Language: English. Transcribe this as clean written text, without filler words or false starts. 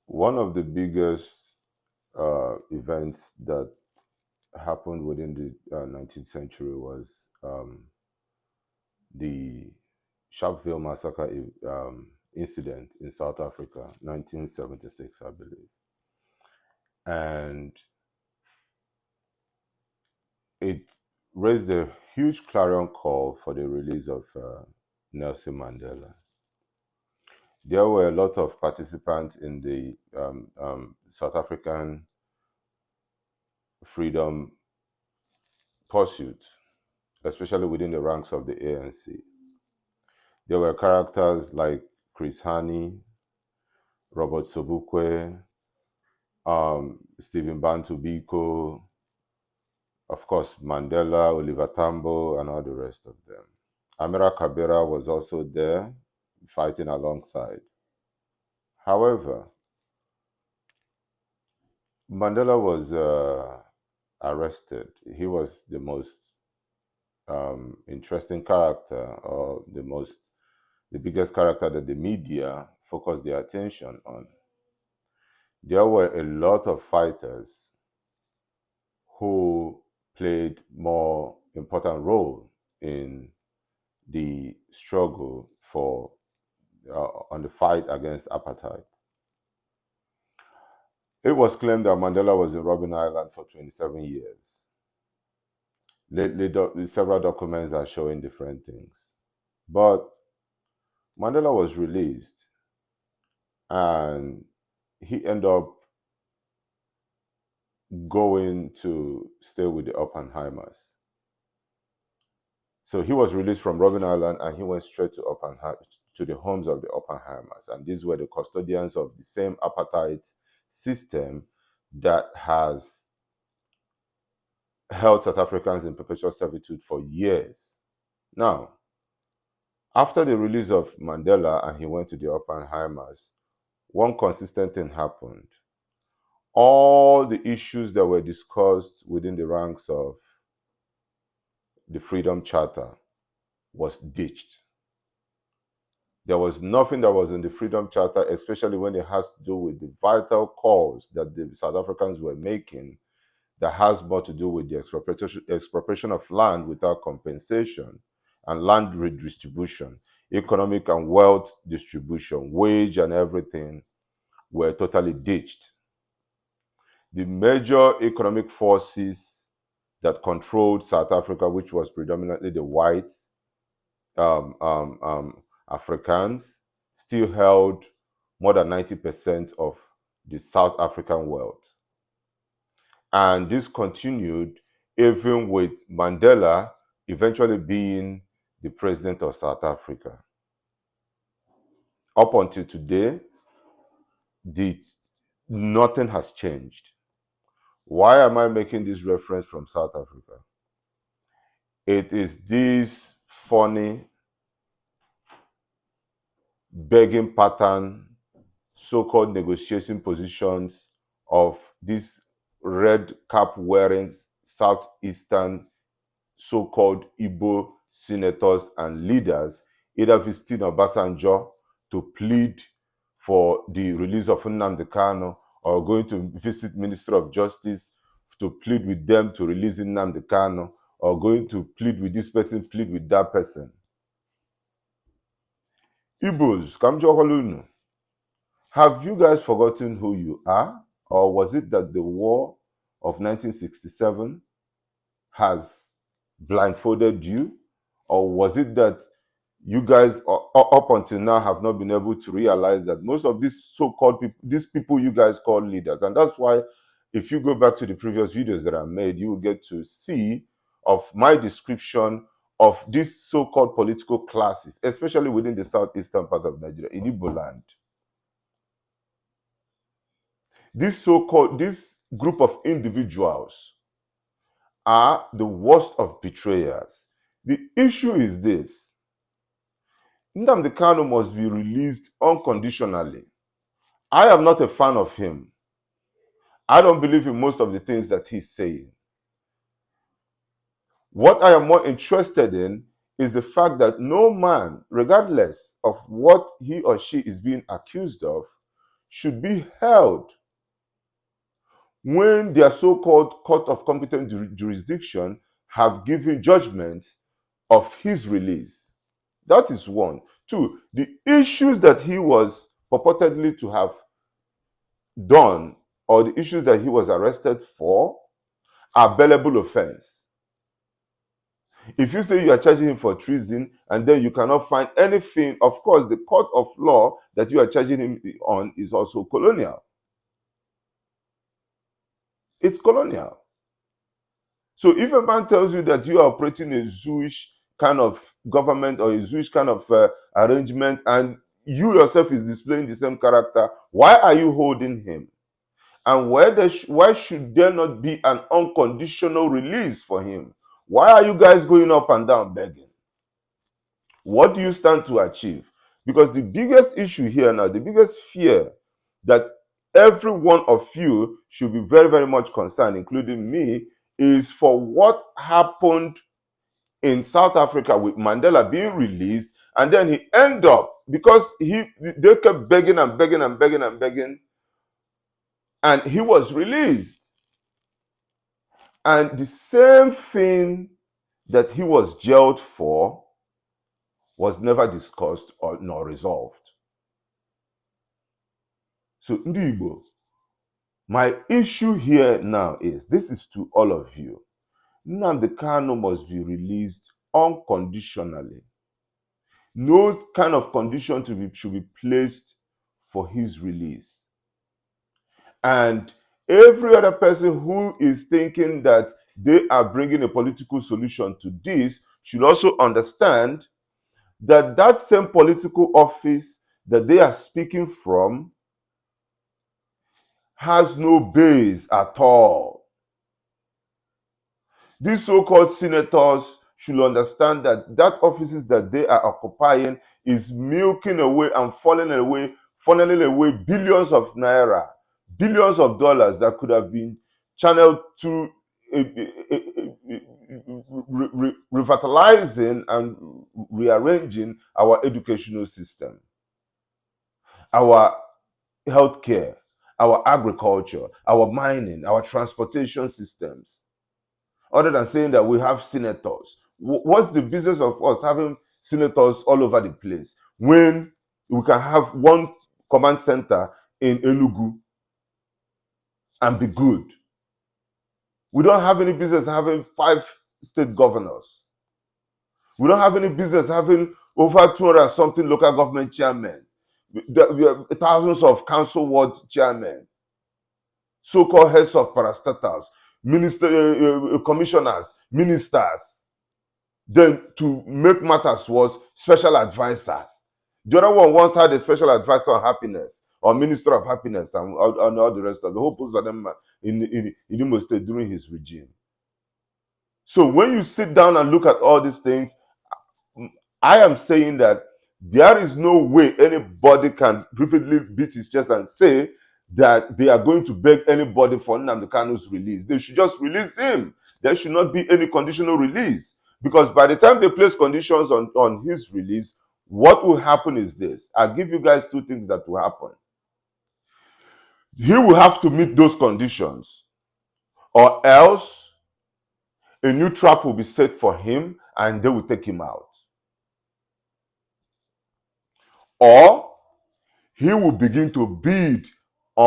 One of the biggest events that happened within the 19th century was the Sharpeville massacre incident in South Africa, 1976, I believe. And it raised a huge clarion call for the release of Nelson Mandela. There were a lot of participants in the South African freedom pursuit, especially within the ranks of the ANC. There were characters like Chris Hani, Robert Sobukwe, Stephen Bantu Biko, of course, Mandela, Oliver Tambo, and all the rest of them. Amira Kabera was also there fighting alongside. However, Mandela was arrested. He was the most interesting character, or the biggest character that the media focused their attention on. There were a lot of fighters who played more important role in the struggle for on the fight against apartheid. It was claimed that Mandela was in Robben Island for 27 years. Lately, several documents are showing different things. But Mandela was released and he ended up going to stay with the Oppenheimers. So he was released from Robben Island and he went straight to the homes of the Oppenheimers. And these were the custodians of the same apartheid system that has held South Africans in perpetual servitude for years. Now, after the release of Mandela and he went to the Oppenheimers, one consistent thing happened. All the issues that were discussed within the ranks of the Freedom Charter was ditched. There was nothing that was in the Freedom Charter, especially when it has to do with the vital calls that the South Africans were making, that has more to do with the expropriation of land without compensation and land redistribution, economic and wealth distribution, wage and everything were totally ditched. The major economic forces that controlled South Africa, which was predominantly the white Africans, still held more than 90% of the South African wealth. And this continued even with Mandela eventually being the president of South Africa. Up until today, nothing has changed. Why am I making this reference from South Africa? It is this funny begging pattern, so-called negotiation positions of these red cap wearing southeastern so-called Igbo senators and leaders, either visiting Obasanjo to plead for the release of Nnamdi Kanu, or going to visit Minister of Justice to plead with them to release Nnamdi Kanu, or going to plead with this person, plead with that person. Igbos, Kamjokolunu, have you guys forgotten who you are? Or was it that the war of 1967 has blindfolded you? Or was it that you guys up until now have not been able to realize that most of these so-called people, these people you guys call leaders, and that's why if you go back to the previous videos that I made, you will get to see of my description of these so-called political classes, especially within the southeastern part of Nigeria, in Igbo land. This group of individuals are the worst of betrayers. The issue is this: Nnamdi Kanu must be released unconditionally. I am not a fan of him. I don't believe in most of the things that he's saying. What I am more interested in is the fact that no man, regardless of what he or she is being accused of, should be held when their so-called court of competent jurisdiction have given judgments of his release. That is one. Two, the issues that he was purportedly to have done or the issues that he was arrested for are bailable offense. If you say you are charging him for treason and then you cannot find anything, of course, the court of law that you are charging him on is also colonial. It's colonial. So if a man tells you that you are operating a Jewish kind of government or a Jewish kind of arrangement and you yourself is displaying the same character, why are you holding him? And why should there not be an unconditional release for him? Why are you guys going up and down begging? What do you stand to achieve? Because the biggest issue here now, the biggest fear that every one of you should be very, very much concerned, including me, is for what happened in South Africa with Mandela being released, and then he ended up, because they kept begging and begging and begging and begging, and he was released. And the same thing that he was jailed for was never discussed or nor resolved. So, Ndi Igbo, my issue here now is, this is to all of you. Nnamdi Kanu must be released unconditionally. No kind of condition should be placed for his release. And every other person who is thinking that they are bringing a political solution to this should also understand that that same political office that they are speaking from has no base at all. These so-called senators should understand that that offices that they are occupying is milking away and funneling away billions of naira, billions of dollars that could have been channeled to revitalizing and rearranging our educational system, our healthcare, our agriculture, our mining, our transportation systems. Other than saying that we have senators, what's the business of us having senators all over the place when we can have one command center in Enugu and be good? We don't have any business having 5 state governors. We don't have any business having over 200 something local government chairmen. We have thousands of council ward chairmen, so-called heads of parastatals, commissioners, ministers. Then to make matters worse, special advisors. The other one once had a special advisor on happiness, or minister of happiness, and all the rest of the whole post of them in Imo State during his regime. So when you sit down and look at all these things, I am saying that there is no way anybody can vividly beat his chest and say that they are going to beg anybody for Nnamdi Kanu's release. They should just release him. There should not be any conditional release. Because by the time they place conditions on his release, what will happen is this. I'll give you guys 2 things that will happen. He will have to meet those conditions, or else a new trap will be set for him and they will take him out. Or he will begin to bid